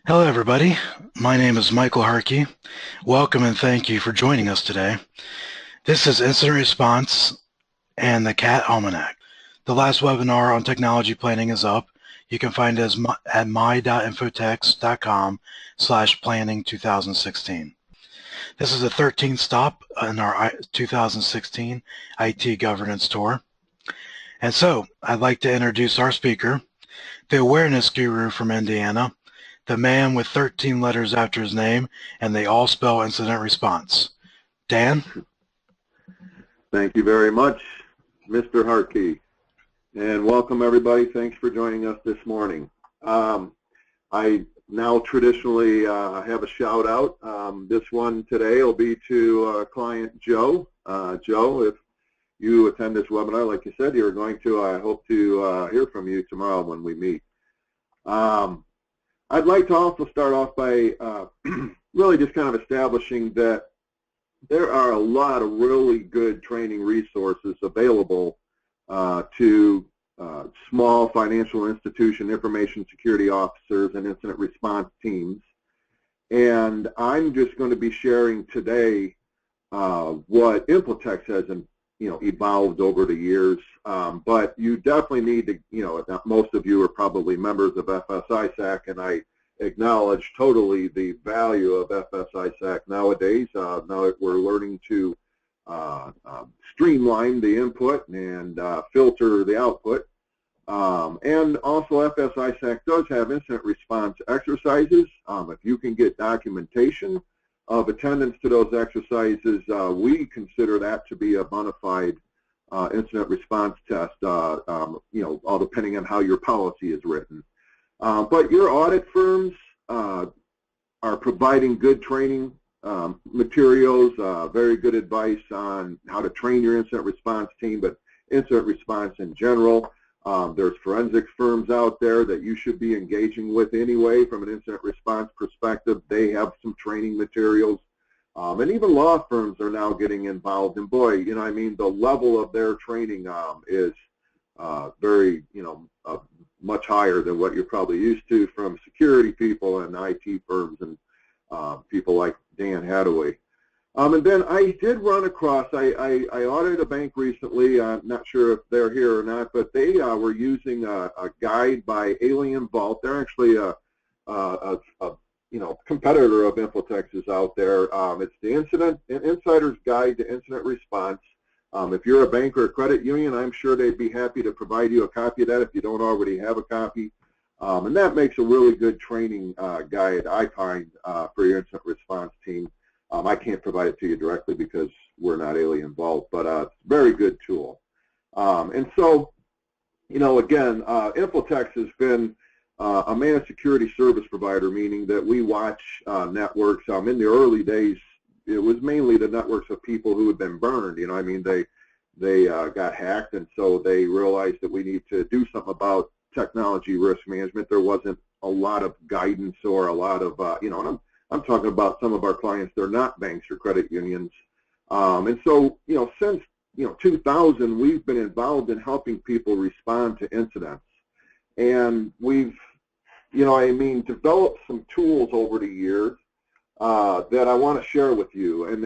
Hello, everybody. My name is Michael Harkey. Welcome and thank you for joining us today. This is Incident Response and the CAT Almanac. The last webinar on technology planning is up. You can find us at my.infotex.com/planning2016. This is the 13th stop in our 2016 IT governance tour. And so I'd like to introduce our speaker, the awareness guru from Indiana, the man with 13 letters after his name, and they all spell incident response. Dan? Thank you very much, Mr. Harkey. And welcome, everybody. Thanks for joining us this morning. I now traditionally have a shout out. This one today will be to client Joe. Joe, if you attend this webinar, like you said, you're going to, I hope to hear from you tomorrow when we meet. I'd like to also start off by really just kind of establishing that there are a lot of really good training resources available to small financial institution information security officers and incident response teams. And I'm just going to be sharing today what Infotech has evolved over the years. But you definitely need to, most of you are probably members of FSISAC, and I acknowledge totally the value of FSISAC nowadays. Now that we're learning to streamline the input and filter the output. And also FSISAC does have incident response exercises. If you can get documentation of attendance to those exercises, we consider that to be a bona fide incident response test, all depending on how your policy is written. But your audit firms are providing good training materials, very good advice on how to train your incident response team, but incident response in general. There's forensics firms out there that you should be engaging with anyway from an incident response perspective. They have some training materials. And even law firms are now getting involved. And boy, the level of their training is very, much higher than what you're probably used to from security people and IT firms and people like Dan Hadaway. And then I did run across, I audited a bank recently, I'm not sure if they're here or not, but they were using a guide by Alien Vault. They're actually a competitor of Infotech's out there. It's the Insider's Guide to Incident Response. If you're a bank or a credit union, I'm sure they'd be happy to provide you a copy of that if you don't already have a copy. And that makes a really good training guide, I find, for your incident response team. I can't provide it to you directly because we're not Alien Vault, but it's a very good tool. And so, again, Infotech has been a managed security service provider, meaning that we watch networks. In the early days, it was mainly the networks of people who had been burned. They got hacked, and so they realized that we need to do something about technology risk management. There wasn't a lot of guidance or a lot of, and I'm talking about some of our clients, they're not banks or credit unions. And so, since, 2000, we've been involved in helping people respond to incidents. And we've, developed some tools over the years that I want to share with you. And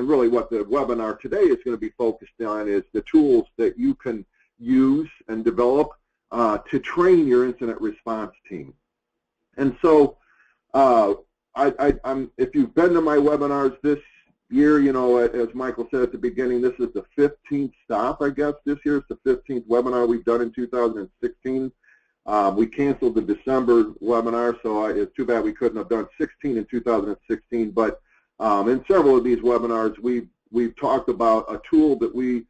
really what the webinar today is going to be focused on is the tools that you can use and develop to train your incident response team. And so, if you've been to my webinars this year, as Michael said at the beginning, this is the 15th stop, I guess, this year. It's the 15th webinar we've done in 2016. We canceled the December webinar, so it's too bad we couldn't have done 16 in 2016. But in several of these webinars, we've talked about a tool that we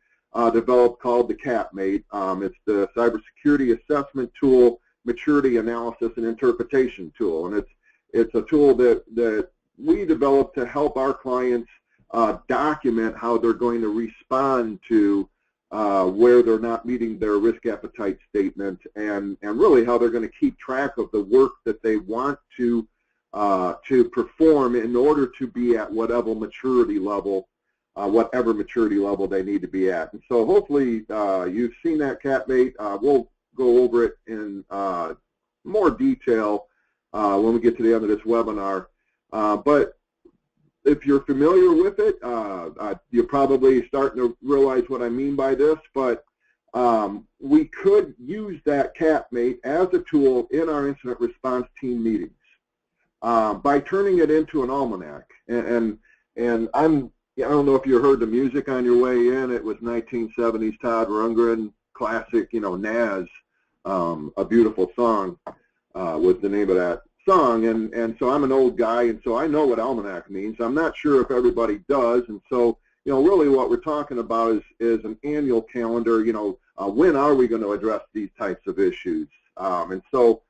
developed called the MAIT. It's the Cybersecurity Assessment Tool, Maturity Analysis and Interpretation Tool, and it's a tool that we developed to help our clients document how they're going to respond to where they're not meeting their risk appetite statement, and really how they're going to keep track of the work that they want to perform in order to be at whatever maturity level they need to be at. And so hopefully you've seen that MAIT. We'll go over it in more detail when we get to the end of this webinar. But if you're familiar with it, you're probably starting to realize what I mean by this, but we could use that CAP-MAIT as a tool in our incident response team meetings by turning it into an almanac. And I don't know if you heard the music on your way in. It was 1970s Todd Rundgren classic, Naz, A Beautiful Song was the name of that song. And so I'm an old guy, and so I know what almanac means. I'm not sure if everybody does, and so really what we're talking about is an annual calendar. When are we going to address these types of issues? And so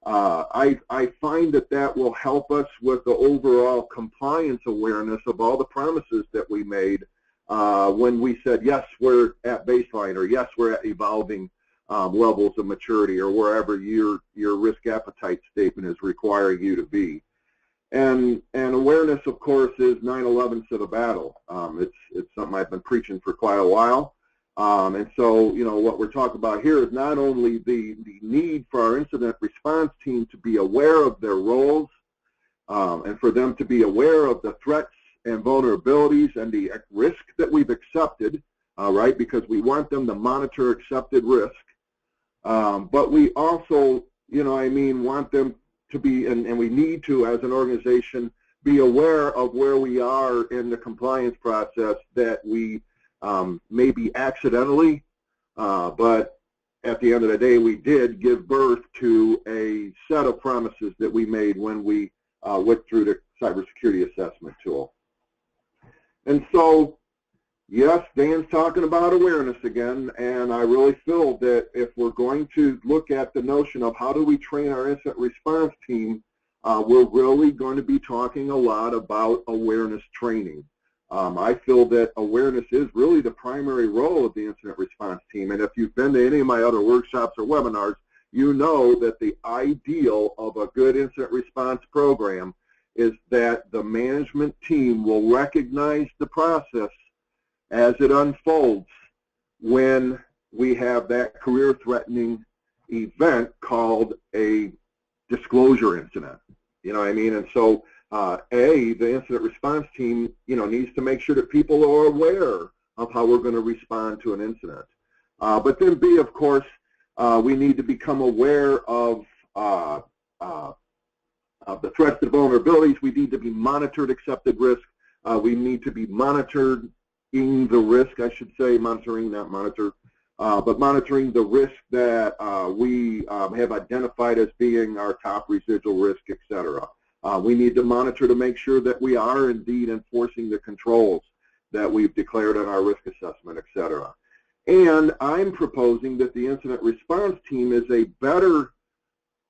I find that will help us with the overall compliance awareness of all the promises that we made when we said, yes, we're at baseline, or yes, we're at evolving levels of maturity, or wherever your risk appetite statement is requiring you to be. And awareness, of course, is 9/11 to the battle. It's something I've been preaching for quite a while. And so, what we're talking about here is not only the need for our incident response team to be aware of their roles and for them to be aware of the threats and vulnerabilities and the risk that we've accepted, right, because we want them to monitor accepted risk. But we also, want them to be, and we need to, as an organization, be aware of where we are in the compliance process, that we maybe accidentally, but at the end of the day, we did give birth to a set of promises that we made when we went through the cybersecurity assessment tool. And so, yes, Dan's talking about awareness again, and I really feel that if we're going to look at the notion of how do we train our incident response team, we're really going to be talking a lot about awareness training. I feel that awareness is really the primary role of the incident response team, and if you've been to any of my other workshops or webinars, you know that the ideal of a good incident response program is that the management team will recognize the process as it unfolds when we have that career-threatening event called a disclosure incident. You know what I mean? And so, the incident response team, needs to make sure that people are aware of how we're going to respond to an incident. But then B, of course, we need to become aware of the threats and vulnerabilities. We need to be monitored accepted risk. We need to be monitored the risk, I should say, monitoring, not monitor, but monitoring the risk that we have identified as being our top residual risk, et cetera. We need to monitor to make sure that we are indeed enforcing the controls that we've declared on our risk assessment, et cetera. And I'm proposing that the incident response team is a better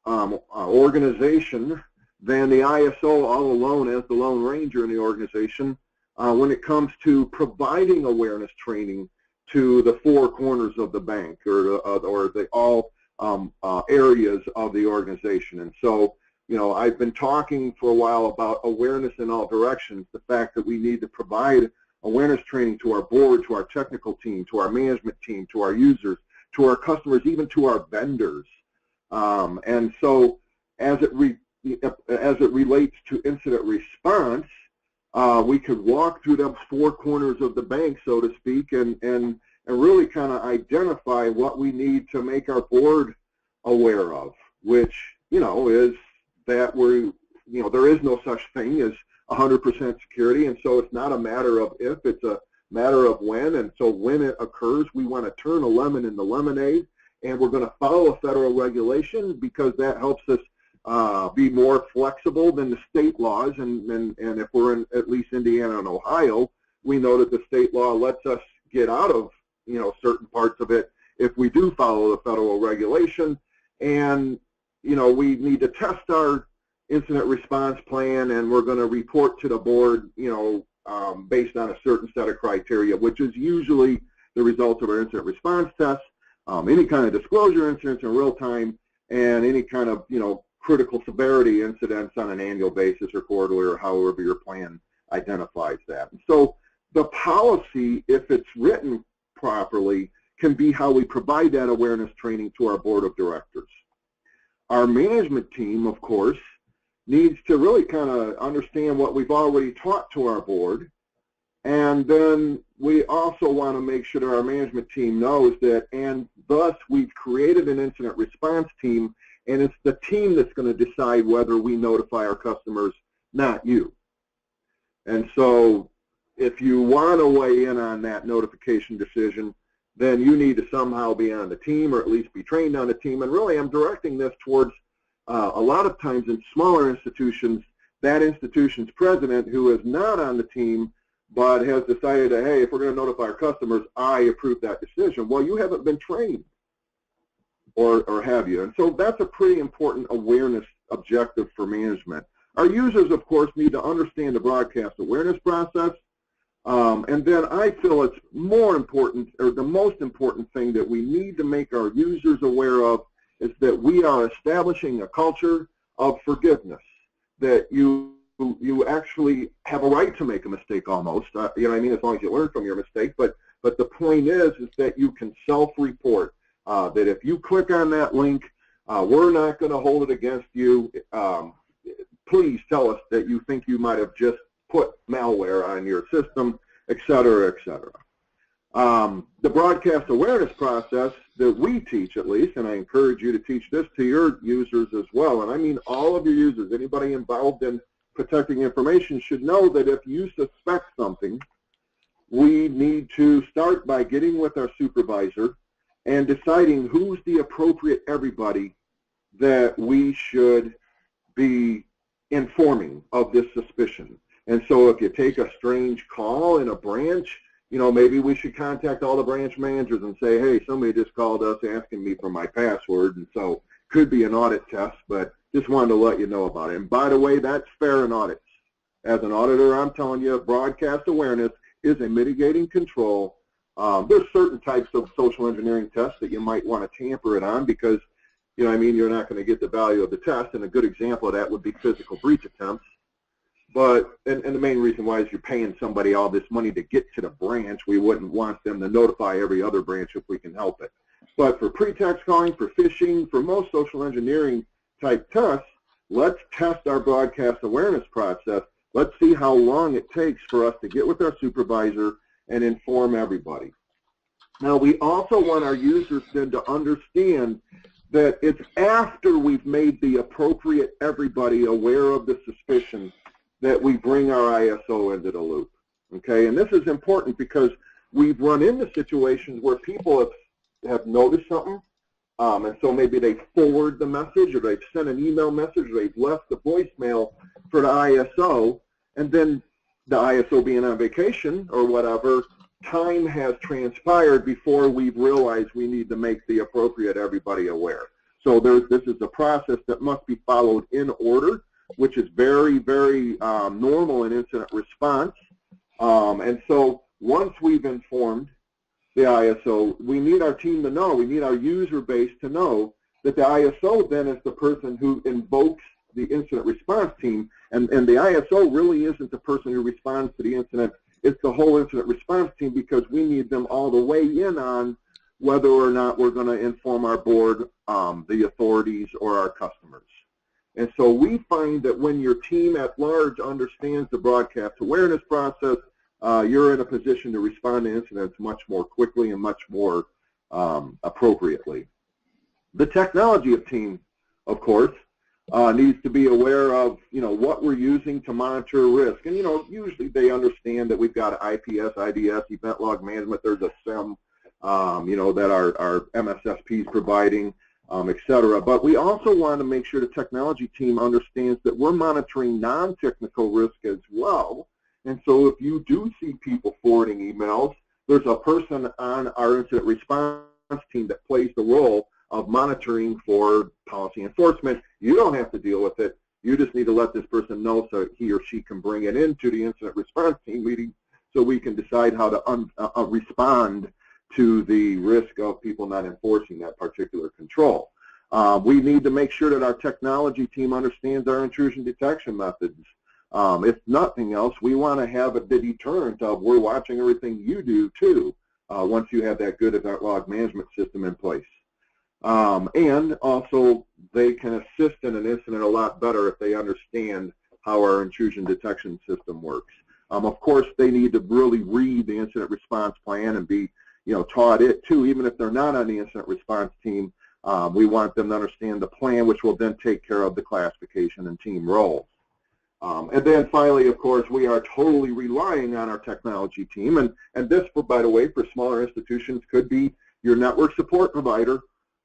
organization than the ISO all alone as the Lone Ranger in the organization when it comes to providing awareness training to the four corners of the bank, or the all areas of the organization. And so, I've been talking for a while about awareness in all directions, the fact that we need to provide awareness training to our board, to our technical team, to our management team, to our users, to our customers, even to our vendors. And so as it relates to incident response, we could walk through those four corners of the bank, so to speak, and really kind of identify what we need to make our board aware of, which, is that there is no such thing as 100% security, and so it's not a matter of if, it's a matter of when. And so when it occurs, we want to turn a lemon into lemonade, and we're going to follow a federal regulation because that helps us be more flexible than the state laws. And if we're in at least Indiana and Ohio, we know that the state law lets us get out of certain parts of it if we do follow the federal regulation. And we need to test our incident response plan, and we're going to report to the board, based on a certain set of criteria, which is usually the results of our incident response tests, any kind of disclosure incidents in real time, and any kind of, critical severity incidents on an annual basis or quarterly, or however your plan identifies that. And so the policy, if it's written properly, can be how we provide that awareness training to our board of directors. Our management team, of course, needs to really kind of understand what we've already taught to our board. And then we also want to make sure that our management team knows that, and thus we've created an incident response team, and it's the team that's going to decide whether we notify our customers, not you. And so if you want to weigh in on that notification decision, then you need to somehow be on the team, or at least be trained on the team. And really, I'm directing this towards a lot of times in smaller institutions, that institution's president who is not on the team but has decided that, hey, if we're going to notify our customers, I approve that decision. Well, you haven't been trained, or have you? And so that's a pretty important awareness objective for management. Our users, of course, need to understand the broadcast awareness process. And then I feel it's more important, or the most important thing that we need to make our users aware of is that we are establishing a culture of forgiveness, that you actually have a right to make a mistake almost, you know what I mean, as long as you learn from your mistake, but the point is that you can self-report, that if you click on that link, we're not going to hold it against you. Please tell us that you think you might have just put malware on your system, et cetera, et cetera. The broadcast awareness process that we teach, at least, and I encourage you to teach this to your users as well, and I mean all of your users, anybody involved in protecting information should know that if you suspect something, we need to start by getting with our supervisor and deciding who's the appropriate everybody that we should be informing of this suspicion. And so if you take a strange call in a branch, you know, maybe we should contact all the branch managers and say, hey, somebody just called us asking me for my password, and so could be an audit test, but just wanted to let you know about it. And by the way, that's fair in audits. As an auditor, I'm telling you, broadcast awareness is a mitigating control. There's certain types of social engineering tests that you might want to tamper it on because, you know what I mean, you're not going to get the value of the test, and a good example of that would be physical breach attempts. But, and the main reason why is you're paying somebody all this money to get to the branch. We wouldn't want them to notify every other branch if we can help it. But for pretext calling, for phishing, for most social engineering type tests, let's test our broadcast awareness process. Let's see how long it takes for us to get with our supervisor and inform everybody. Now, we also want our users then to understand that it's after we've made the appropriate everybody aware of the suspicion that we bring our ISO into the loop, okay? And this is important because we've run into situations where people have noticed something, and so maybe they forward the message, or they've sent an email message, or they've left the voicemail for the ISO, and then the ISO being on vacation or whatever, time has transpired before we've realized we need to make the appropriate everybody aware. So this is a process that must be followed in order, which is very, very normal in incident response. And so once we've informed the ISO, we need our team to know, we need our user base to know that the ISO then is the person who invokes the incident response team, and the ISO really isn't the person who responds to the incident, it's the whole incident response team, because we need them all the way in on whether or not we're going to inform our board, the authorities, or our customers. And so we find that when your team at large understands the broadcast awareness process, you're in a position to respond to incidents much more quickly and much more appropriately. The technology of team, of course, needs to be aware of, you know, what we're using to monitor risk. And, you know, usually they understand that we've got IPS, IDS, event log management, there's a SIM, you know, that our MSSP is providing. Et cetera. But we also want to make sure the technology team understands that we're monitoring non-technical risk as well. And so if you do see people forwarding emails, there's a person on our incident response team that plays the role of monitoring for policy enforcement. You don't have to deal with it. You just need to let this person know so he or she can bring it into the incident response team meeting so we can decide how to respond to the risk of people not enforcing that particular control. We need to make sure that our technology team understands our intrusion detection methods. If nothing else, we want to have the deterrent of we're watching everything you do too, once you have that good event log management system in place. And also, they can assist in an incident a lot better if they understand how our intrusion detection system works. Of course, they need to really read the incident response plan and be, taught it too. Even if they're not on the incident response team, we want them to understand the plan, which will then take care of the classification and team roles. And then finally, of course, we are totally relying on our technology team. And this, by the way, for smaller institutions could be your network support provider,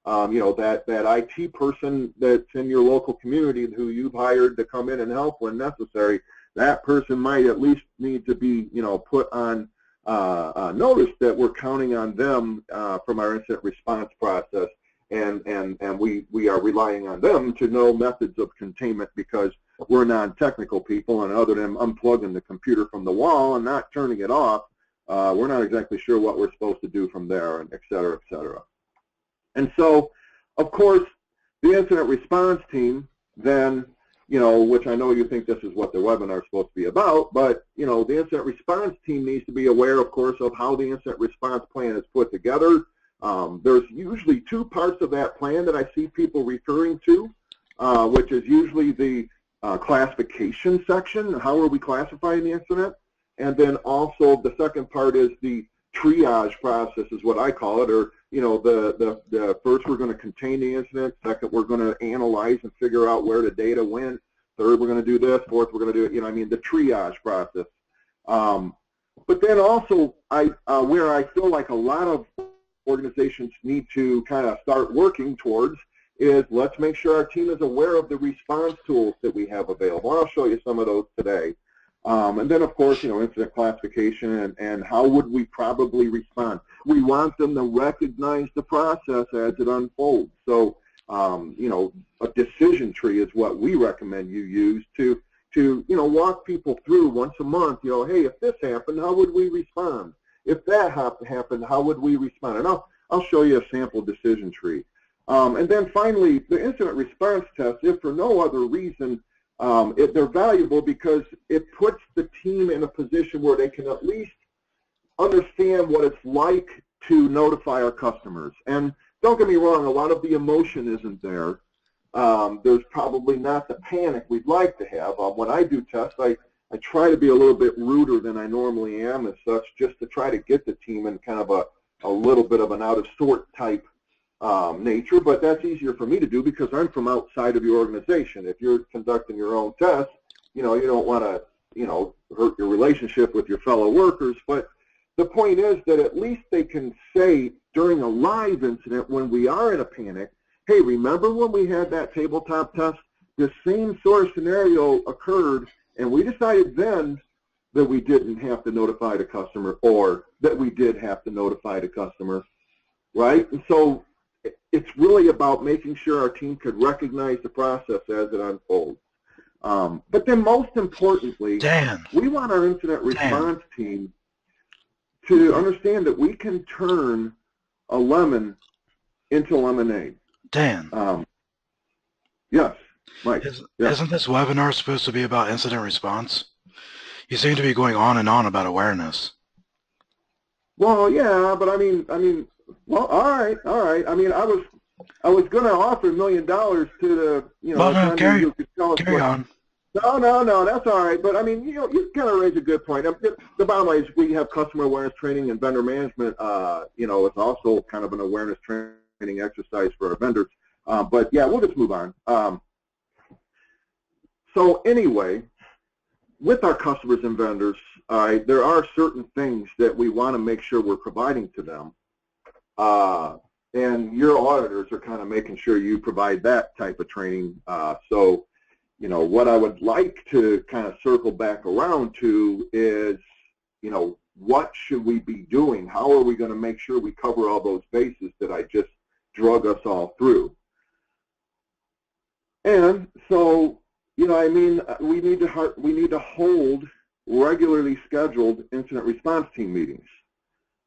that IT person that's in your local community who you've hired to come in and help when necessary. That person might at least need to be, put on notice that we're counting on them from our incident response process, and we are relying on them to know methods of containment, because we're non-technical people, and other than unplugging the computer from the wall and not turning it off, we're not exactly sure what we're supposed to do from there, and et cetera, et cetera. And so, of course, the incident response team then, which I know you think this is what the webinar is supposed to be about, but, the incident response team needs to be aware, of course, of how the incident response plan is put together. There's usually two parts of that plan that I see people referring to, which is usually the classification section. How are we classifying the incident? And then also the second part is the triage process, is what I call it, or the first we're going to contain the incident, second we're going to analyze and figure out where the data went, third we're going to do this, fourth we're going to do it, the triage process. But then also, where I feel like a lot of organizations need to kind of start working towards is, let's make sure our team is aware of the response tools that we have available. I'll show you some of those today. And then, of course, incident classification and how would we probably respond. We want them to recognize the process as it unfolds. So, a decision tree is what we recommend you use to walk people through once a month, hey, if this happened, how would we respond? If that happened, how would we respond? And I'll show you a sample decision tree. And then finally, the incident response test, if for no other reason, they're valuable because it puts the team in a position where they can at least understand what it's like to notify our customers. And don't get me wrong, a lot of the emotion isn't there. There's probably not the panic we'd like to have. When I do tests, I try to be a little bit ruder than I normally am as such, just to try to get the team in kind of a little bit of an out-of-sort type nature, but that's easier for me to do because I'm from outside of your organization. If you're conducting your own tests, you don't want to, hurt your relationship with your fellow workers, but the point is that at least they can say during a live incident when we are in a panic, hey, remember when we had that tabletop test? The same sort of scenario occurred, and we decided then that we didn't have to notify the customer, or that we did have to notify the customer, right? And so it's really about making sure our team could recognize the process as it unfolds. But then most importantly, we want our incident response team to understand that we can turn a lemon into lemonade. Dan. Yes, Mike. Isn't this webinar supposed to be about incident response? You seem to be going on and on about awareness. Well, yeah, but I mean, well, all right. I mean, I was going to offer $1 million to the, well, no, carry on. No, that's all right. But I mean, you kind of raise a good point. The bottom line is we have customer awareness training and vendor management. It's also kind of an awareness training exercise for our vendors. But yeah, we'll just move on. So anyway, with our customers and vendors, there are certain things that we want to make sure we're providing to them. And your auditors are kind of making sure you provide that type of training. So, what I would like to kind of circle back around to is, what should we be doing? How are we going to make sure we cover all those bases that I just drug us all through? And so, we need to hold regularly scheduled incident response team meetings.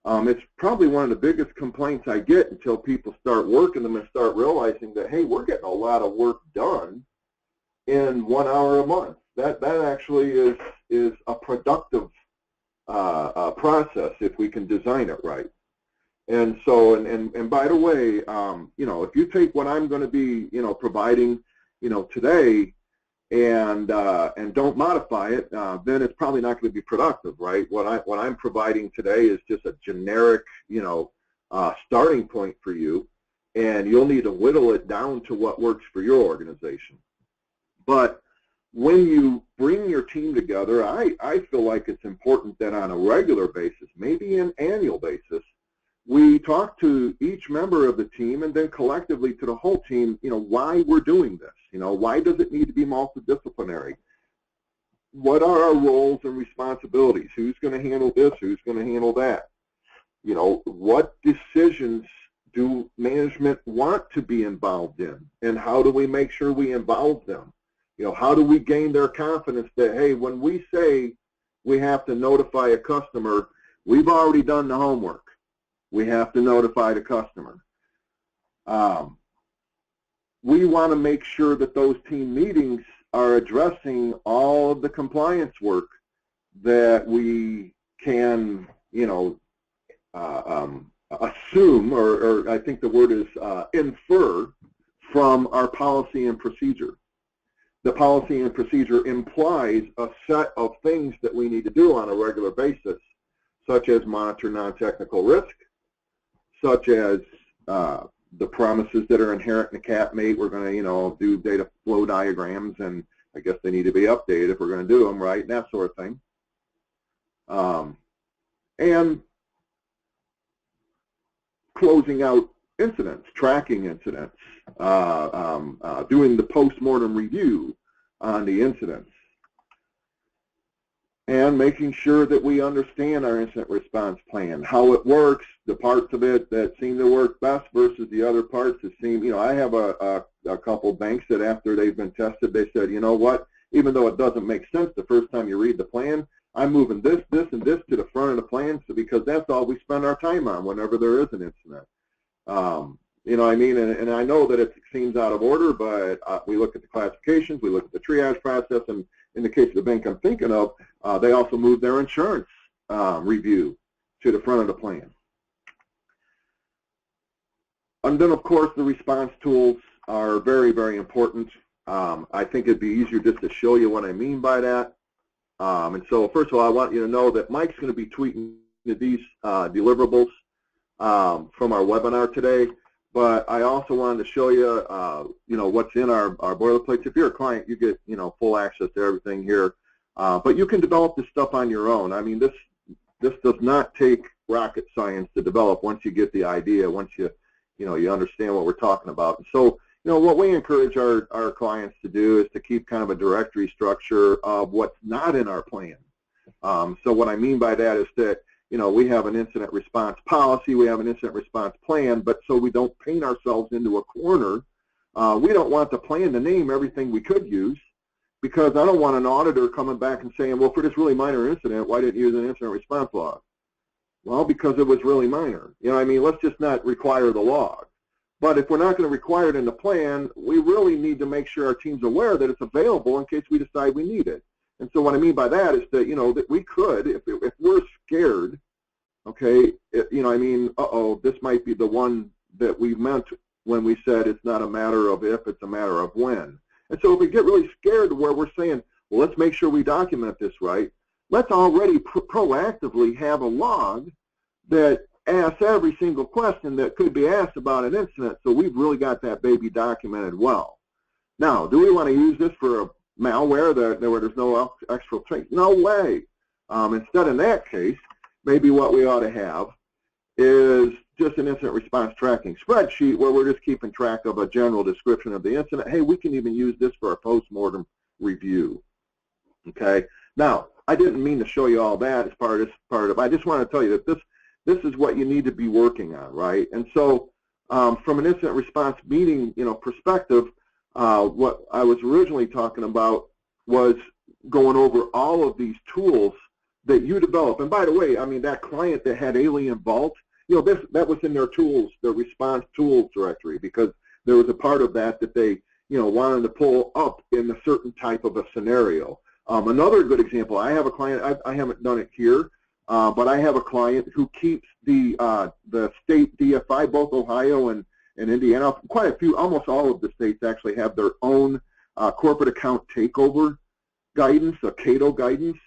It's probably one of the biggest complaints I get until people start working them and start realizing that, hey, we're getting a lot of work done in 1 hour a month. That actually is a productive process if we can design it right. And so, and by the way, you know, if you take what I'm going to be, you know, providing, you know, today, and don't modify it, then it's probably not going to be productive, right? What I'm providing today is just a generic, you know, starting point for you, and you'll need to whittle it down to what works for your organization. But when you bring your team together, I feel like it's important that on a regular basis, maybe an annual basis, we talk to each member of the team and then collectively to the whole team, you know, why we're doing this. You know, why does it need to be multidisciplinary? What are our roles and responsibilities? Who's going to handle this? Who's going to handle that? You know, what decisions do management want to be involved in? And how do we make sure we involve them? You know, how do we gain their confidence that, hey, when we say we have to notify a customer, we've already done the homework. We have to notify the customer. We want to make sure that those team meetings are addressing all of the compliance work that we can, you know, assume, or I think the word is infer from our policy and procedure. The policy and procedure implies a set of things that we need to do on a regular basis, such as monitor non-technical risk, such as the promises that are inherent in the MAIT. We're going to, you know, do data flow diagrams, and I guess they need to be updated if we're going to do them, right, and that sort of thing. And closing out incidents, tracking incidents, doing the post-mortem review on the incidents, and making sure that we understand our incident response plan, how it works, the parts of it that seem to work best versus the other parts that seem, you know, I have a couple banks that after they've been tested, they said, you know what, even though it doesn't make sense the first time you read the plan, I'm moving this, this, and this to the front of the plan, so because that's all we spend our time on whenever there is an incident. You know what I mean? And I know that it seems out of order, but we look at the classifications, we look at the triage process, and in the case of the bank I'm thinking of, they also moved their insurance review to the front of the plan. And then, of course, the response tools are very, very important. I think it'd be easier just to show you what I mean by that. And so, first of all, I want you to know that Mike's going to be tweeting these deliverables from our webinar today. But I also wanted to show you, you know, what's in our boilerplates. If you're a client, you get, you know, full access to everything here. But you can develop this stuff on your own. I mean, this does not take rocket science to develop once you get the idea, once you know, you understand what we're talking about. And so, you know, what we encourage our clients to do is to keep kind of a directory structure of what's not in our plan. So what I mean by that is that, you know, we have an incident response policy, we have an incident response plan, but so we don't paint ourselves into a corner. We don't want the plan to name everything we could use, because I don't want an auditor coming back and saying, well, for this really minor incident, why didn't you use an incident response log? Well, because it was really minor. You know what I mean? Let's just not require the log. But if we're not going to require it in the plan, we really need to make sure our team's aware that it's available in case we decide we need it. And so what I mean by that is that, you know, that we could, if we're scared, okay, you know, I mean, this might be the one that we meant when we said it's not a matter of if, it's a matter of when. And so if we get really scared to where we're saying, well, let's make sure we document this right, let's already proactively have a log that asks every single question that could be asked about an incident, so we've really got that baby documented well. Now, do we want to use this for a malware where there's no extra trace? No way. Instead, in that case, maybe what we ought to have is just an incident response tracking spreadsheet where we're just keeping track of a general description of the incident. Hey, we can even use this for a post-mortem review. Okay. Now, I didn't mean to show you all that as part of. I just want to tell you that this is what you need to be working on, right? And so, from an incident response meeting, you know, perspective, what I was originally talking about was going over all of these tools that you develop. And by the way, I mean, that client that had Alien Vault, you know, that was in their tools, their response tools directory, because there was a part of that they, you know, wanted to pull up in a certain type of a scenario. Another good example, I have a client, I haven't done it here, but I have a client who keeps the state DFI, both Ohio and Indiana, quite a few, almost all of the states actually have their own corporate account takeover guidance, a CATO guidance,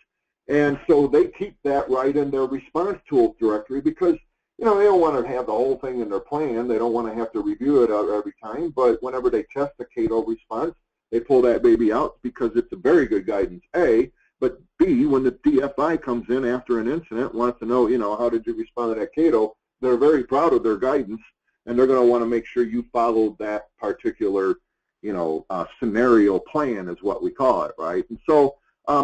and so they keep that right in their response tools directory because, you know, they don't want to have the whole thing in their plan. They don't want to have to review it every time, but whenever they test the CATO response, they pull that baby out because it's a very good guidance, A, but B, when the DFI comes in after an incident, wants to know, you know, how did you respond to that CATO, they're very proud of their guidance, and they're going to want to make sure you follow that particular, you know, scenario plan is what we call it, right? And so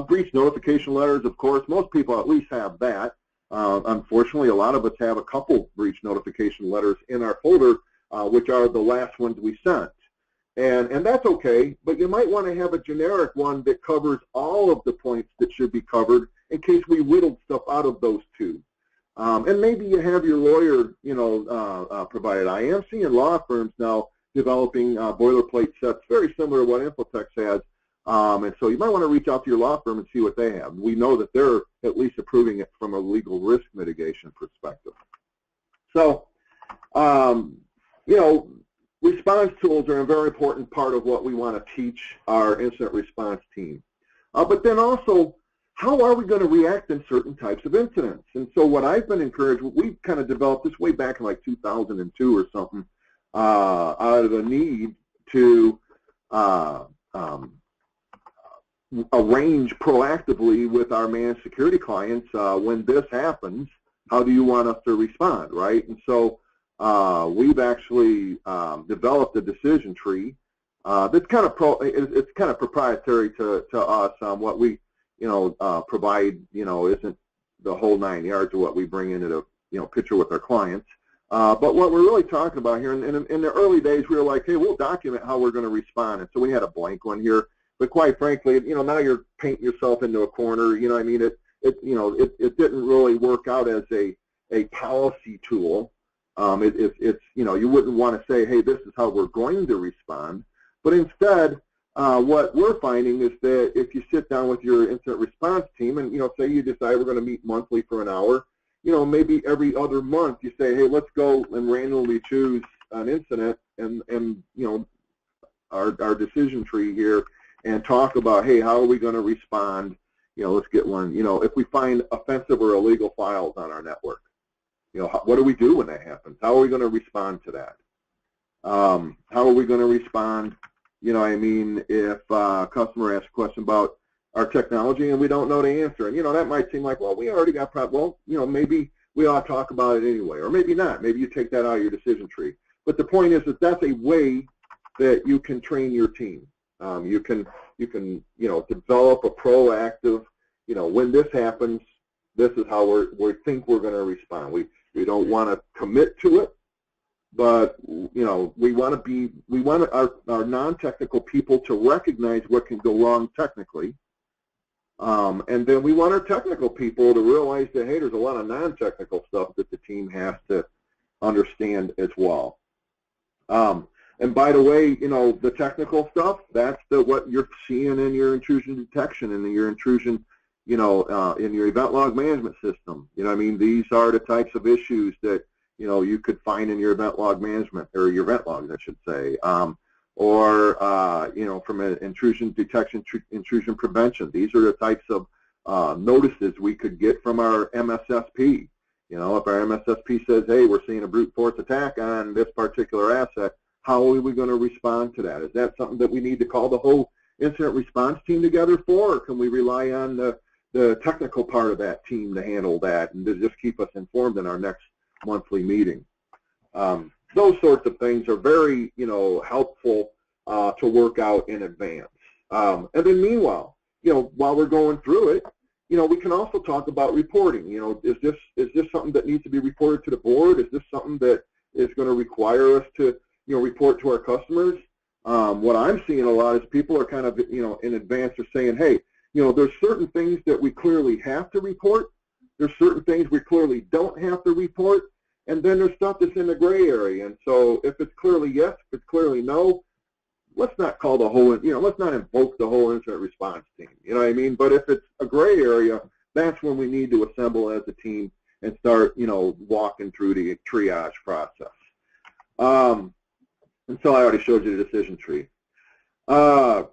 breach notification letters, of course, most people at least have that. Unfortunately, a lot of us have a couple breach notification letters in our folder, which are the last ones we sent. And that's okay, but you might want to have a generic one that covers all of the points that should be covered in case we whittled stuff out of those two. And maybe you have your lawyer, you know, provided. I am seeing law firms now developing boilerplate sets very similar to what Infotex has. And so you might want to reach out to your law firm and see what they have. We know that they're at least approving it from a legal risk mitigation perspective. So, you know, response tools are a very important part of what we want to teach our incident response team. But then also, how are we going to react in certain types of incidents? And so what I've been encouraged, we kind of developed this way back in like 2002 or something, out of the need to arrange proactively with our managed security clients when this happens, how do you want us to respond, right? And so we've actually developed a decision tree that's kind of it's kind of proprietary to us. What we provide isn't the whole 9 yards of what we bring into the picture with our clients. But what we're really talking about here, in the early days, we were like, hey, we'll document how we're going to respond, and so we had a blank one here. But quite frankly, now you're painting yourself into a corner. I mean, it didn't really work out as a policy tool. It's you wouldn't want to say, hey, this is how we're going to respond. But instead, what we're finding is that if you sit down with your incident response team and say you decide we're going to meet monthly for an hour, maybe every other month you say, hey, let's go and randomly choose an incident and our decision tree here and talk about, hey, how are we going to respond? Let's get one. If we find offensive or illegal files on our network, what do we do when that happens? How are we going to respond to that? How are we going to respond? If a customer asks a question about our technology and we don't know the answer, and that might seem like, well, we already got problems. Well, maybe we ought to talk about it anyway, or maybe not. Maybe you take that out of your decision tree. But the point is that that's a way that you can train your team. You can develop a proactive, when this happens, this is how we think we're going to respond. We don't want to commit to it, but we want our non-technical people to recognize what can go wrong technically, and then we want our technical people to realize that, hey, there's a lot of non-technical stuff that the team has to understand as well. And by the way, the technical stuff, that's what you're seeing in your intrusion detection and in your intrusion, in your event log management system. These are the types of issues that, you could find in your event log management, or your event logs, I should say, or from an intrusion detection, intrusion prevention. These are the types of notices we could get from our MSSP. If our MSSP says, hey, we're seeing a brute force attack on this particular asset, how are we going to respond to that? Is that something that we need to call the whole incident response team together for, or can we rely on the technical part of that team to handle that and to just keep us informed in our next monthly meeting? Those sorts of things are very, helpful to work out in advance. And then meanwhile, while we're going through it, we can also talk about reporting. Is this something that needs to be reported to the board? Is this something that is going to require us to report to our customers? What I'm seeing a lot is people are kind of, in advance are saying, hey, there's certain things that we clearly have to report. There's certain things we clearly don't have to report. And then there's stuff that's in the gray area. And so if it's clearly yes, if it's clearly no, let's not call the whole, let's not invoke the whole incident response team. But if it's a gray area, that's when we need to assemble as a team and start, walking through the triage process. And so I already showed you the decision tree. The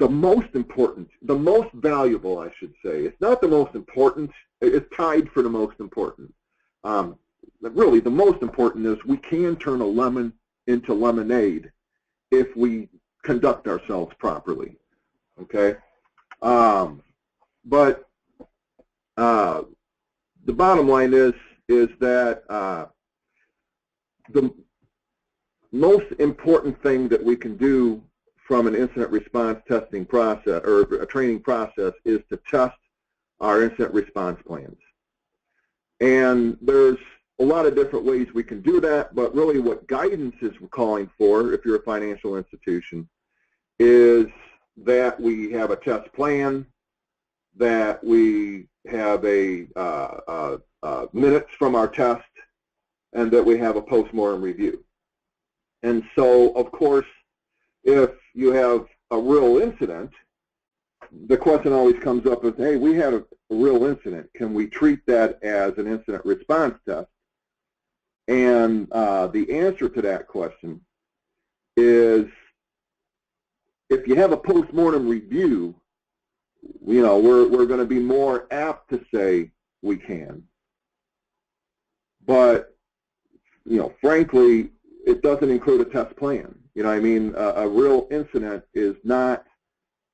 most important, the most valuable, I should say, it's not the most important, it's tied for the most important. Really, the most important is we can turn a lemon into lemonade if we conduct ourselves properly, okay? But the bottom line is that the most important thing that we can do from an incident response testing process or a training process is to test our incident response plans. And there's a lot of different ways we can do that, but really what guidance is calling for, if you're a financial institution, is that we have a test plan, that we have a minutes from our test, and that we have a post-mortem review. And so, of course, if you have a real incident, the question always comes up is, hey, we had a real incident. Can we treat that as an incident response test? And the answer to that question is, if you have a post-mortem review, we're going to be more apt to say we can. But, frankly, it doesn't include a test plan. A real incident is not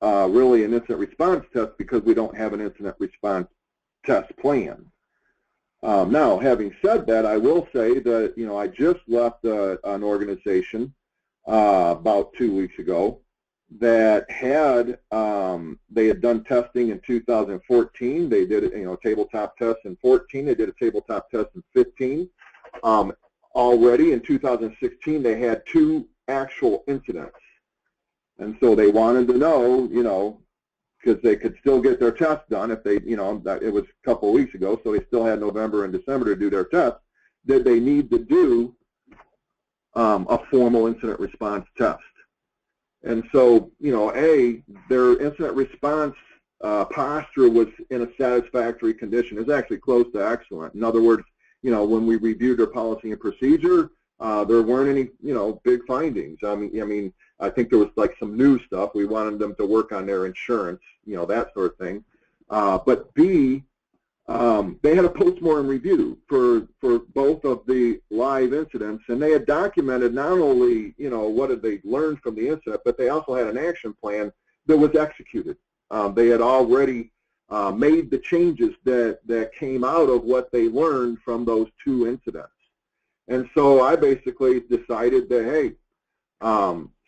really an incident response test because we don't have an incident response test plan. Now, having said that, I will say that, I just left an organization about 2 weeks ago that had, they had done testing in 2014. They did, a tabletop test in 14. They did a tabletop test in 15. Already in 2016, they had 2 actual incidents. And so they wanted to know, because they could still get their test done if they, it was a couple of weeks ago, so they still had November and December to do their test, did they need to do a formal incident response test? And so, their incident response posture was in a satisfactory condition. It was actually close to excellent. In other words, when we reviewed their policy and procedure, there weren't any, big findings. I think there was like some new stuff. We wanted them to work on their insurance, that sort of thing. But B, they had a postmortem review for both of the live incidents, and they had documented not only, what had they learned from the incident, but they also had an action plan that was executed. They had already made the changes that came out of what they learned from those 2 incidents. And so I basically decided that, hey,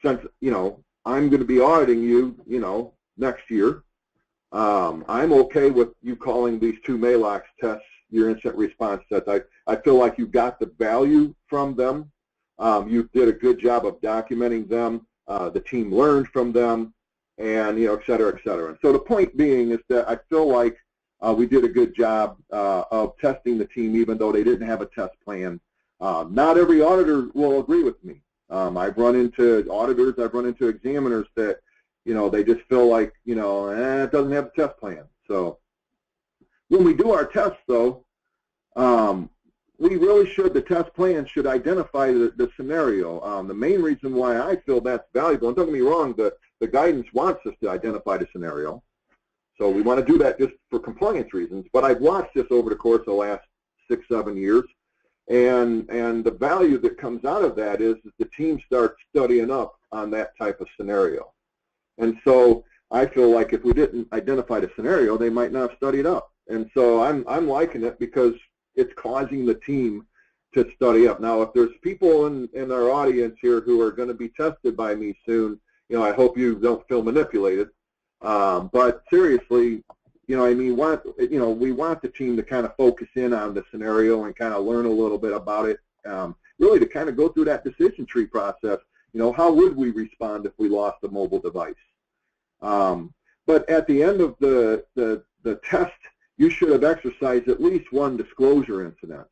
since, I'm going to be auditing you, next year, I'm okay with you calling these 2 MAIT tests your incident response tests. I feel like you got the value from them. You did a good job of documenting them. The team learned from them, and, et cetera, et cetera. And so the point being is that I feel like we did a good job of testing the team, even though they didn't have a test plan. Not every auditor will agree with me. I've run into auditors, I've run into examiners that, they just feel like, it doesn't have a test plan. So when we do our tests, though, we really should, the test plan should identify the scenario. The main reason why I feel that's valuable, and don't get me wrong, the guidance wants us to identify the scenario. So we want to do that just for compliance reasons. But I've watched this over the course of the last 6-7 years. And the value that comes out of that is the team starts studying up on that type of scenario. And so I feel like if we didn't identify the scenario, they might not have studied up. And so I'm liking it because it's causing the team to study up. Now, if there's people in our audience here who are going to be tested by me soon, I hope you don't feel manipulated. But seriously, we want the team to kind of focus in on the scenario and kind of learn a little bit about it, really to kind of go through that decision tree process. How would we respond if we lost a mobile device? But at the end of the test, you should have exercised at least one disclosure incident.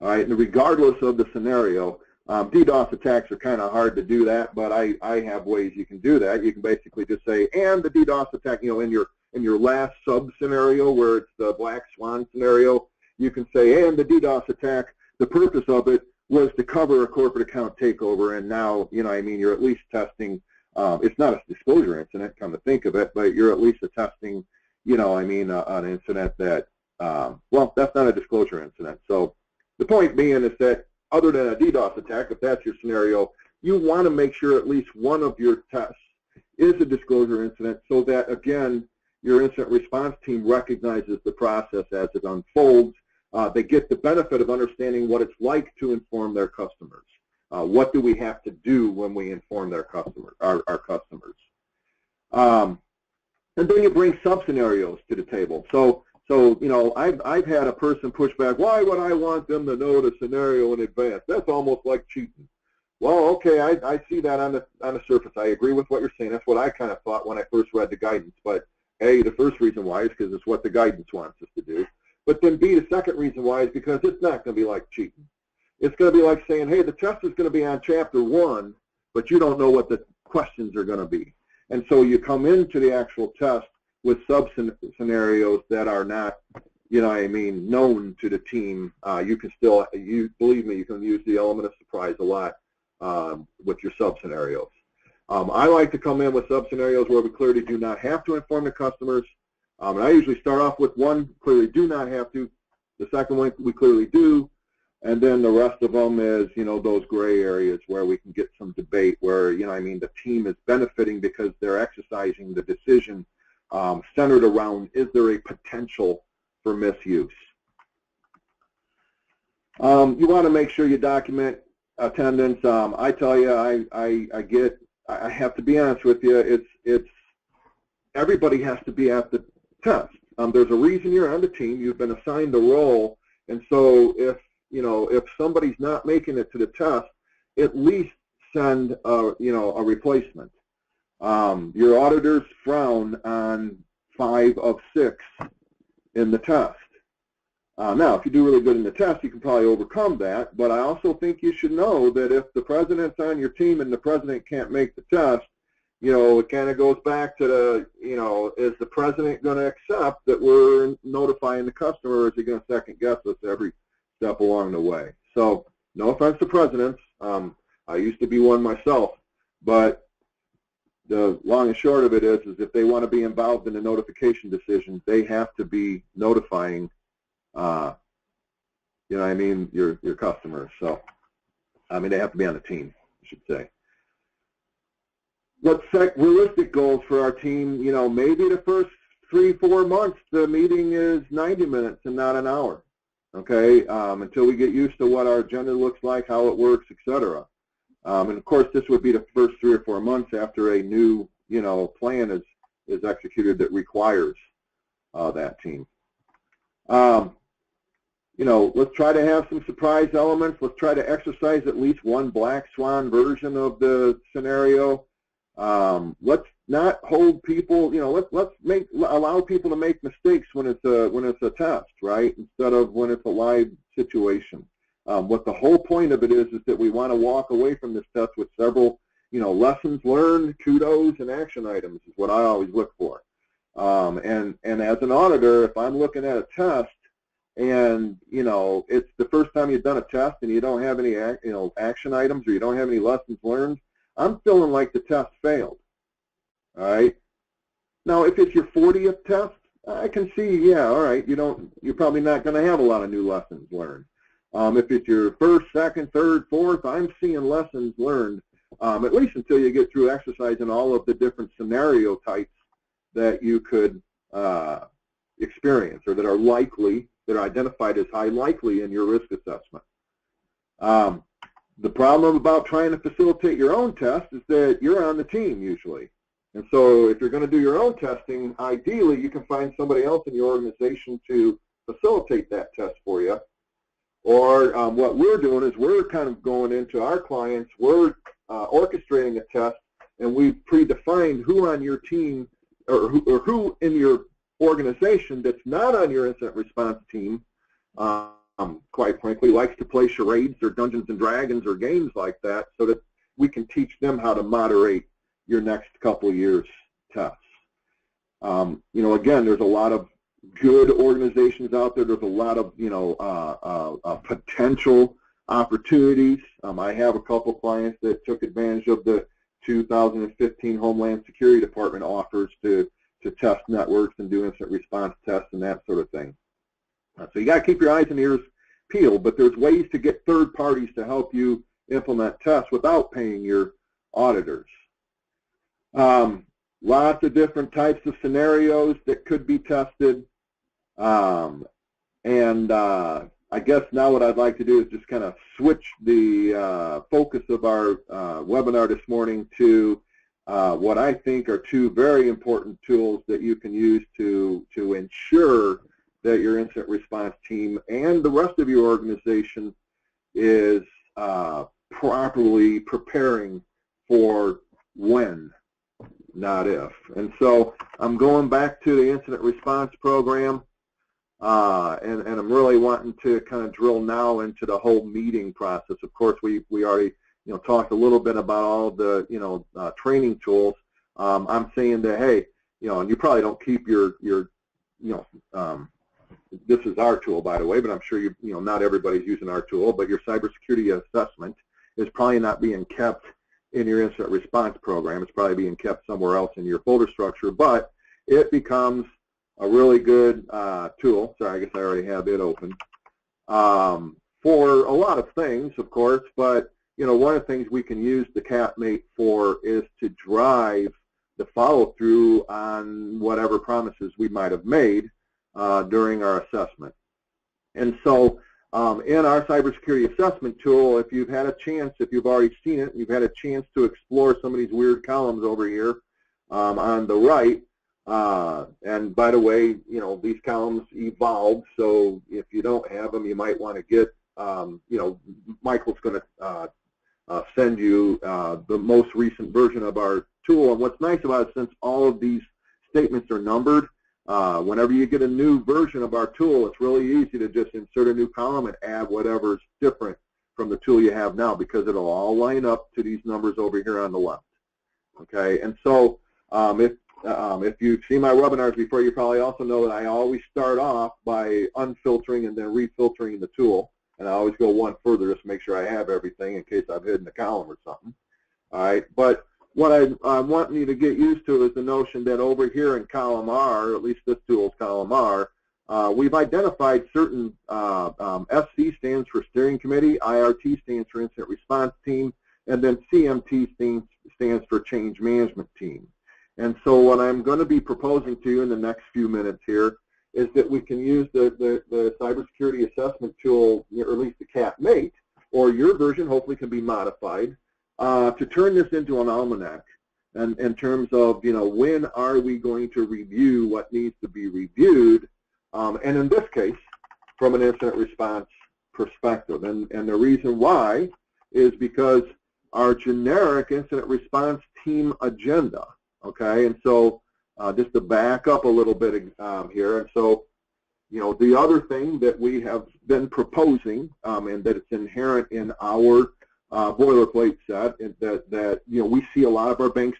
All right, and regardless of the scenario, DDoS attacks are kind of hard to do that, but I have ways you can do that. You can basically just say, and the DDoS attack, in in your last sub-scenario where it's the black swan scenario, you can say, and the DDoS attack, the purpose of it was to cover a corporate account takeover, and now, you're at least testing, it's not a disclosure incident, come to think of it, but you're at least attesting, an incident that, well, that's not a disclosure incident. So the point being is that other than a DDoS attack, if that's your scenario, you want to make sure at least one of your tests is a disclosure incident so that, again, your incident response team recognizes the process as it unfolds. They get the benefit of understanding what it's like to inform their customers. What do we have to do when we inform our customers? And then you bring sub-scenarios to the table. So I've had a person push back, why would I want them to know the scenario in advance? That's almost like cheating. Well, okay, I see that on the surface. I agree with what you're saying. That's what I kind of thought when I first read the guidance. But A, the first reason why is because it's what the guidance wants us to do. But then B, the second reason why is because it's not going to be like cheating. It's going to be like saying, hey, the test is going to be on chapter 1, but you don't know what the questions are going to be. And so you come into the actual test with sub-scenarios that are not, known to the team. You can still, believe me, you can use the element of surprise a lot with your sub-scenarios. I like to come in with sub-scenarios where we clearly do not have to inform the customers. And I usually start off with one, clearly do not have to. The second one, we clearly do. And then the rest of them is, those gray areas where we can get some debate where, the team is benefiting because they're exercising the decision centered around, is there a potential for misuse? You want to make sure you document attendance. I tell you, I have to be honest with you, it's everybody has to be at the test. There's a reason you're on the team. You've been assigned a role, and so if somebody's not making it to the test, at least send a replacement. Your auditors frown on 5 of 6 in the test. Now, if you do really good in the test, you can probably overcome that, but I also think you should know that if the president's on your team and the president can't make the test, it kind of goes back to the, is the president going to accept that we're notifying the customer, or is he going to second guess us every step along the way? So, no offense to presidents. I used to be one myself, but the long and short of it is if they want to be involved in the notification decision, they have to be notifying, your customers. So, they have to be on the team, I should say. Let's set realistic goals for our team. Maybe the first 3-4 months, the meeting is 90 minutes and not an hour. Okay, until we get used to what our agenda looks like, how it works, etc. And of course, this would be the first 3 or 4 months after a new, plan is executed that requires that team. Let's try to have some surprise elements. Let's try to exercise at least one black swan version of the scenario. Let's not hold people, let's allow people to make mistakes when it's a test, right? Instead of when it's a live situation. What the whole point of it is that we want to walk away from this test with several, lessons learned, kudos, and action items is what I always look for. And as an auditor, if I'm looking at a test and, it's the first time you've done a test and you don't have any, action items or you don't have any lessons learned, I'm feeling like the test failed. All right. Now, if it's your 40th test, I can see, yeah, all right, you're probably not going to have a lot of new lessons learned. If it's your first, second, third, fourth, I'm seeing lessons learned, at least until you get through exercising all of the different scenario types that you could experience or that are likely, that are identified as high likely in your risk assessment. The problem about trying to facilitate your own test is that you're on the team usually. And so if you're going to do your own testing, ideally you can find somebody else in your organization to facilitate that test for you. Or what we're doing is we're kind of going into our clients, we're orchestrating a test, and we've predefined who on your team or who in your organization that's not on your incident response team, quite frankly, likes to play charades or Dungeons and Dragons or games like that, so that we can teach them how to moderate your next couple years' tests. Again, there's a lot of good organizations out there. There's a lot of, potential opportunities. I have a couple clients that took advantage of the 2015 Homeland Security Department offers to test networks and do incident response tests and that sort of thing. So you got to keep your eyes and ears peeled, but there's ways to get third parties to help you implement tests without paying your auditors. Lots of different types of scenarios that could be tested. I guess now what I'd like to do is just kind of switch the focus of our webinar this morning to what I think are two very important tools that you can use to ensure that your incident response team and the rest of your organization is properly preparing for when, not if. And so I'm going back to the incident response program, and I'm really wanting to kind of drill now into the whole meeting process. Of course, we already talked a little bit about all the training tools. I'm saying that, hey, and you probably don't keep your this is our tool, by the way, but I'm sure not everybody's using our tool, but your cybersecurity assessment is probably not being kept in your incident response program. It's probably being kept somewhere else in your folder structure, but it becomes a really good tool. Sorry, I guess I already have it open for a lot of things, of course, but one of the things we can use the MAIT for is to drive the follow-through on whatever promises we might have made during our assessment. And so in our cybersecurity assessment tool, if you've had a chance, if you've already seen it, you've had a chance to explore some of these weird columns over here on the right, and by the way, these columns evolved, so if you don't have them, you might want to get, Michael's going to send you the most recent version of our tool. And what's nice about it, since all of these statements are numbered, whenever you get a new version of our tool, it's really easy to just insert a new column and add whatever's different from the tool you have now, because it'll all line up to these numbers over here on the left. Okay, and so if you've seen my webinars before, you probably also know that I always start off by unfiltering and then refiltering the tool, and I always go one further just to make sure I have everything in case I've hidden a column or something. All right, but what I want you to get used to is the notion that over here in column R, or at least this tool's column R, we've identified certain, SC stands for Steering Committee, IRT stands for Incident Response Team, and then CMT stands for Change Management Team. And so what I'm going to be proposing to you in the next few minutes here is that we can use the cybersecurity assessment tool, or at least the MAIT, or your version hopefully can be modified, to turn this into an almanac, and in terms of when are we going to review what needs to be reviewed, and in this case from an incident response perspective. And the reason why is because our generic incident response team agenda, okay, and so just to back up a little bit here, and so the other thing that we have been proposing, and that it's inherent in our boilerplate set, that we see a lot of our banks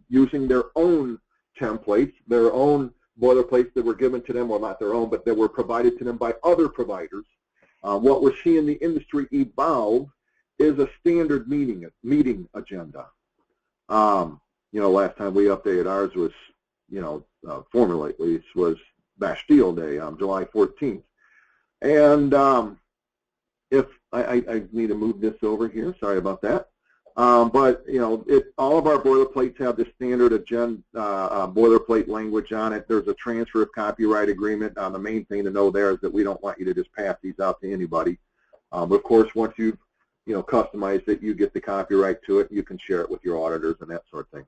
using their own templates, their own boilerplates that were given to them, well, not their own, but that were provided to them by other providers. What we're seeing the industry evolve is a standard meeting agenda. Last time we updated ours was, formally at least, was Bastille Day, July 14th. And if I need to move this over here, sorry about that. But all of our boilerplates have the standard agenda, boilerplate language on it. There's a transfer of copyright agreement. The main thing to know there is that we don't want you to just pass these out to anybody. Of course, once you've customized it, you get the copyright to it. You can share it with your auditors and that sort of thing.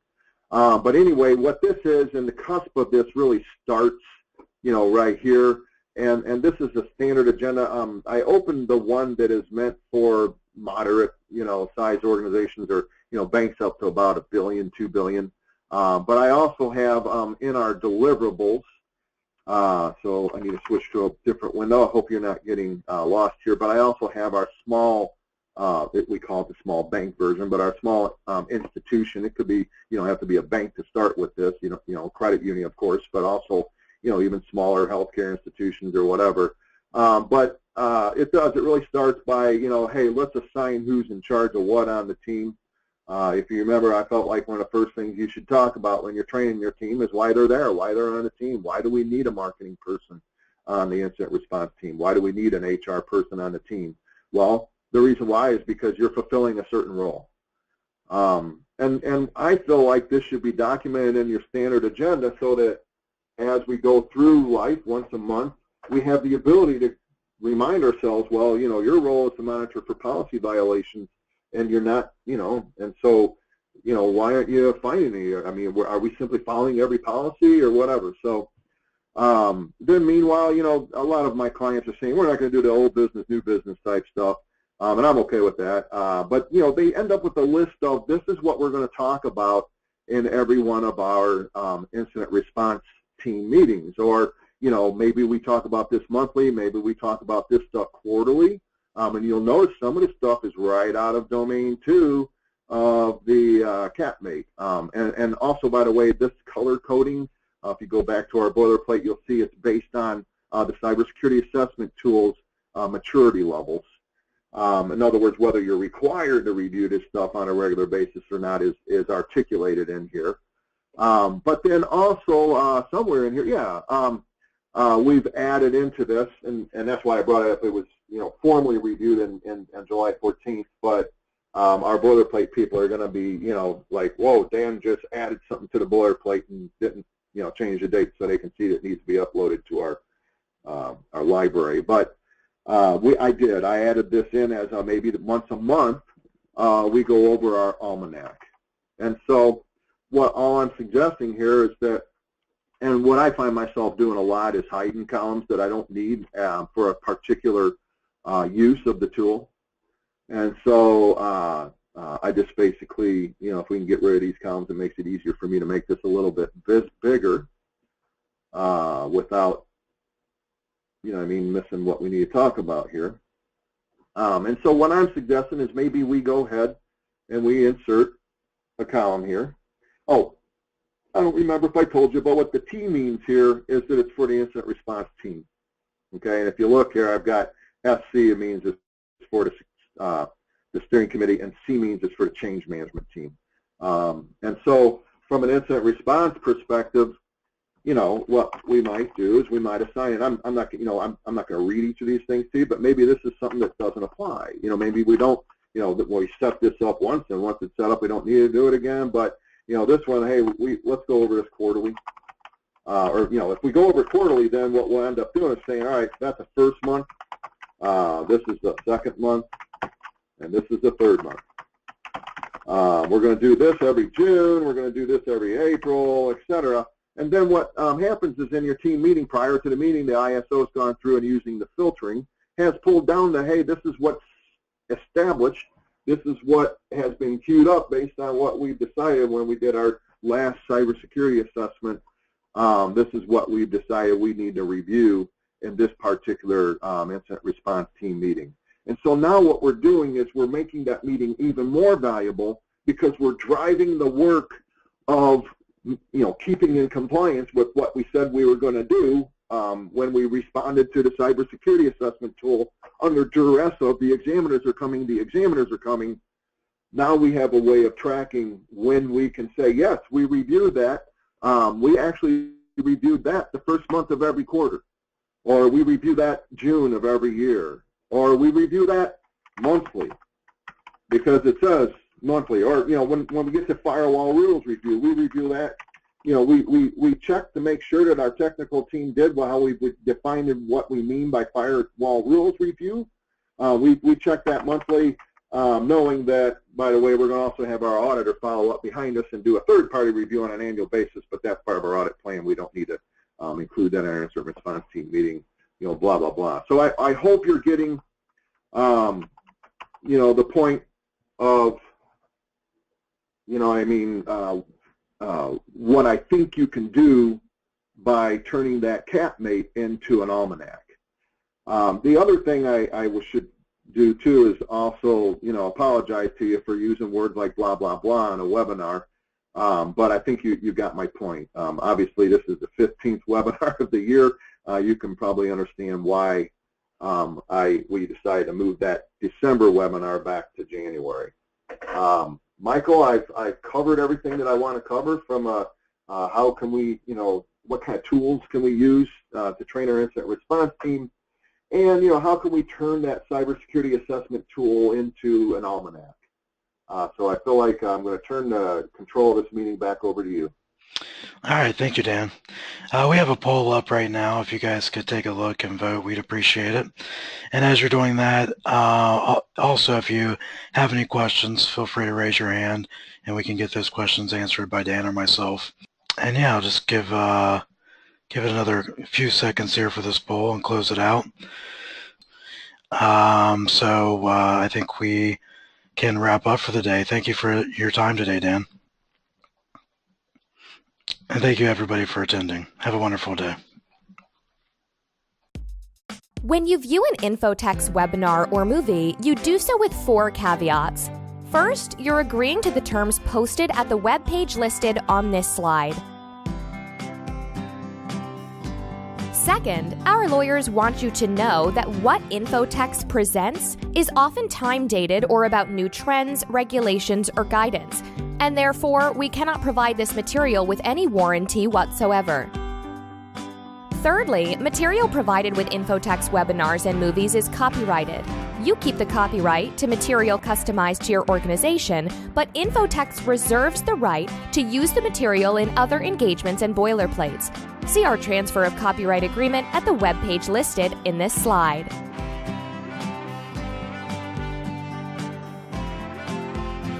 But anyway, what this is, and the cusp of this really starts, right here. And this is a standard agenda. I opened the one that is meant for moderate, size organizations, or banks up to about $1 billion, $2 billion. But I also have in our deliverables. So I need to switch to a different window. I hope you're not getting lost here. But I also have our small We call it the small bank version, but our small institution, it could be, you don't have to be a bank to start with this, credit union, of course, but also, even smaller healthcare institutions or whatever. But it really starts by, hey, let's assign who's in charge of what on the team. If you remember, I felt like one of the first things you should talk about when you're training your team is why they're there, why they're on the team. Why do we need a marketing person on the incident response team? Why do we need an HR person on the team? Well, the reason why is because you're fulfilling a certain role. And I feel like this should be documented in your standard agenda so that as we go through life once a month, we have the ability to remind ourselves, well, your role is to monitor for policy violations, and you're not, and so, why aren't you finding any? I mean, are we simply following every policy or whatever? So then meanwhile, a lot of my clients are saying, we're not going to do the old business, new business type stuff. And I'm okay with that. But, they end up with a list of, this is what we're going to talk about in every one of our incident response team meetings. Or, maybe we talk about this monthly, maybe we talk about this stuff quarterly. And you'll notice some of the stuff is right out of Domain 2 of the MAIT. And also, by the way, this color coding, if you go back to our boilerplate, you'll see it's based on the cybersecurity assessment tools maturity levels. In other words, whether you're required to review this stuff on a regular basis or not is articulated in here. But then also somewhere in here, we've added into this, and that's why I brought it up. It was formally reviewed in July 14th, but our boilerplate people are going to be like, whoa, Dan just added something to the boilerplate and didn't change the date so they can see that it needs to be uploaded to our library. But I added this in as maybe once a month we go over our Almanac. And so all I'm suggesting here is that, and what I find myself doing a lot is hiding columns that I don't need for a particular use of the tool. And so I just basically, if we can get rid of these columns, it makes it easier for me to make this a little bit bigger without, missing what we need to talk about here. And so what I'm suggesting is maybe we go ahead and we insert a column here. Oh, I don't remember if I told you, but what the T means here is that it's for the incident response team. Okay, and if you look here, I've got SC, it means it's for the steering committee, and C means it's for the change management team. And so from an incident response perspective, what we might do is we might assign, and I'm not going to read each of these things to you, but maybe this is something that doesn't apply. Maybe we don't, we set this up once, and once it's set up, we don't need to do it again. But this one, hey, let's go over this quarterly. Or if we go over quarterly, then what we'll end up doing is saying, all right, that's the first month, this is the second month, and this is the third month. We're going to do this every June, we're going to do this every April, etc. And then what happens is in your team meeting, prior to the meeting, the ISO has gone through and using the filtering, has pulled down the, hey, this is what's established, this is what has been queued up based on what we've decided when we did our last cybersecurity assessment. This is what we've decided we need to review in this particular incident response team meeting. And so now what we're doing is we're making that meeting even more valuable because we're driving the work of keeping in compliance with what we said we were going to do when we responded to the cybersecurity assessment tool under duress of the examiners are coming. Now we have a way of tracking when we can say, yes, we reviewed that. We actually reviewed that the first month of every quarter, or we review that June of every year, or we review that monthly because it says monthly, or when we get to firewall rules review, we review that. We check to make sure that our technical team did how we defined what we mean by firewall rules review. We check that monthly, knowing that, by the way, we're going to also have our auditor follow up behind us and do a third-party review on an annual basis, but that's part of our audit plan. We don't need to include that in our incident response team meeting, blah, blah, blah. So I hope you're getting, the point of, what I think you can do by turning that MAIT into an Almanac. The other thing I should do too is also, apologize to you for using words like blah, blah, blah on a webinar. But I think you got my point. Obviously, this is the 15th webinar of the year. You can probably understand why we decided to move that December webinar back to January. Michael, I've covered everything that I want to cover from how can we, what kind of tools can we use to train our incident response team, and how can we turn that cybersecurity assessment tool into an almanac. So I feel like I'm going to turn the control of this meeting back over to you. All right, thank you, Dan. We have a poll up right now. If you guys could take a look and vote, we'd appreciate it. And as you're doing that, also if you have any questions, feel free to raise your hand and we can get those questions answered by Dan or myself. And yeah, I'll just give it another few seconds here for this poll and close it out. So I think we can wrap up for the day. Thank you for your time today, Dan. And thank you everybody for attending. Have a wonderful day. When you view an InfoTex webinar or movie, you do so with 4 caveats. First, you're agreeing to the terms posted at the web page listed on this slide. Second, our lawyers want you to know that what InfoTex presents is often time-dated or about new trends, regulations, or guidance, and therefore we cannot provide this material with any warranty whatsoever. Thirdly, material provided with InfoTex webinars and movies is copyrighted. You keep the copyright to material customized to your organization, but InfoTex reserves the right to use the material in other engagements and boilerplates. See our transfer of copyright agreement at the web page listed in this slide.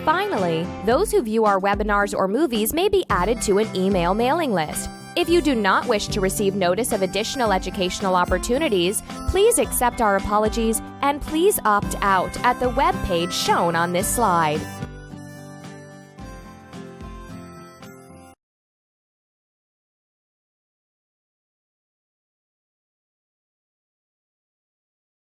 Finally, those who view our webinars or movies may be added to an email mailing list. If you do not wish to receive notice of additional educational opportunities, please accept our apologies and please opt out at the web page shown on this slide.